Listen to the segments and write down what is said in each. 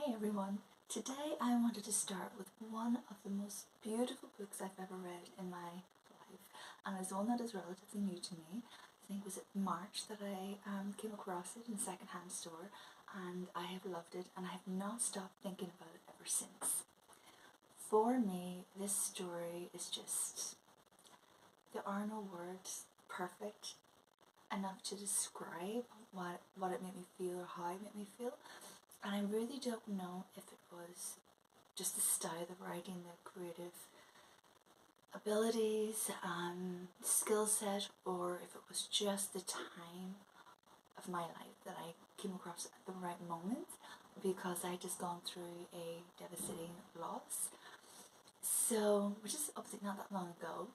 Hey everyone! Today I wanted to start with one of the most beautiful books I've ever read in my life, and it's one that is relatively new to me. I think it was in March that I came across it in a second-hand store, and I have loved it and I have not stopped thinking about it ever since. For me, this story is just, there are no words perfect enough to describe what it made me feel or how it made me feel. And I really don't know if it was just the style of writing, the creative abilities, skill set, or if it was just the time of my life that I came across at the right moment, because I had just gone through a devastating loss. So, which is obviously not that long ago.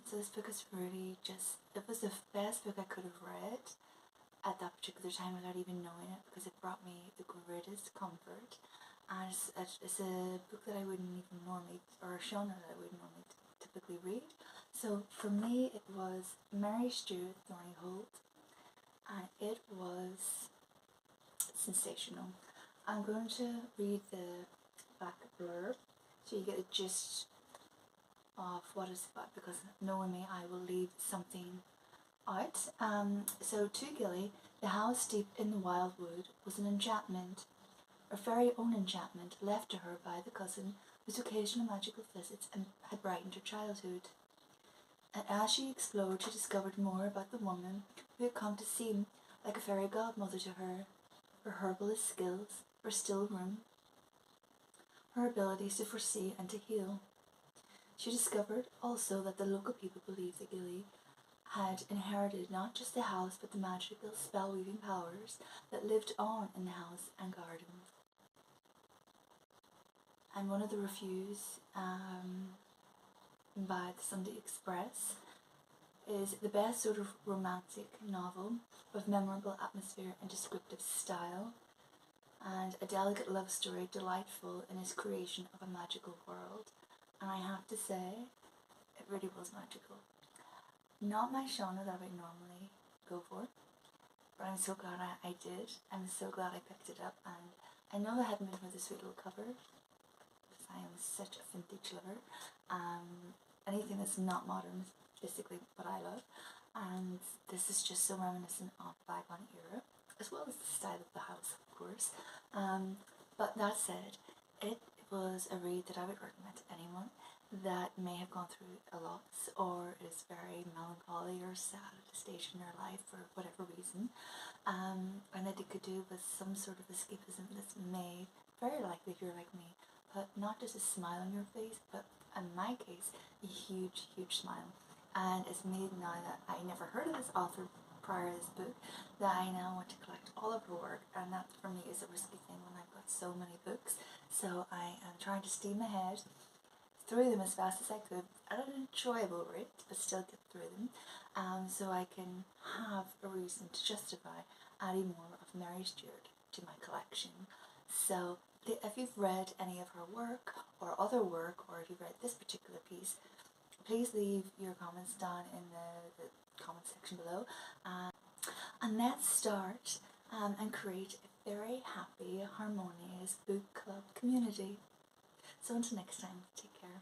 So this book is really just, it was the best book I could have read at that particular time without even knowing it, because it brought me the greatest comfort, and it's a book that I wouldn't even normally, or a genre that I wouldn't normally typically read. So for me it was Mary Stewart, Thornyhold, and it was sensational. I'm going to read the back blurb so you get a gist of what it's about, because knowing me, I will leave something out. So to Gilly, the house deep in the wildwood was an enchantment, her very own enchantment, left to her by the cousin whose occasional magical visits had brightened her childhood. And as she explored, she discovered more about the woman who had come to seem like a fairy godmother to her herbalist skills, her still room, her abilities to foresee and to heal. She discovered also that the local people believed that Gilly had inherited not just the house but the magical spell-weaving powers that lived on in the house and garden. And one of the reviews by the Sunday Express is the best sort of romantic novel with memorable atmosphere and descriptive style, and a delicate love story delightful in its creation of a magical world. And I have to say, it really was magical. Not my genre that I would normally go for, but I'm so glad I did. I'm so glad I picked it up, and I know I hadn't been for the sweet little cover, because I am such a vintage lover. Anything that's not modern is basically what I love, and this is just so reminiscent of the bygone era, as well as the style of the house, of course. But that said, it was a read that I would recommend to anyone that may have gone through a loss, or is very melancholy or sad at a stage in their life for whatever reason, and that it could do with some sort of escapism that's made, very likely if you're like me, put not just a smile on your face, but in my case, a huge, huge smile. And it's made, now that I never heard of this author prior to this book, that I now want to collect all of her work, and that for me is a risky thing when I've got so many books. So I am trying to steam ahead through them as fast as I could at an enjoyable rate, but still get through them, so I can have a reason to justify adding more of Mary Stewart to my collection. So if you've read any of her work or other work, or if you've read this particular piece, please leave your comments down in the comment section below, and let's start and create a very happy, harmonious book club community. So until next time, take care.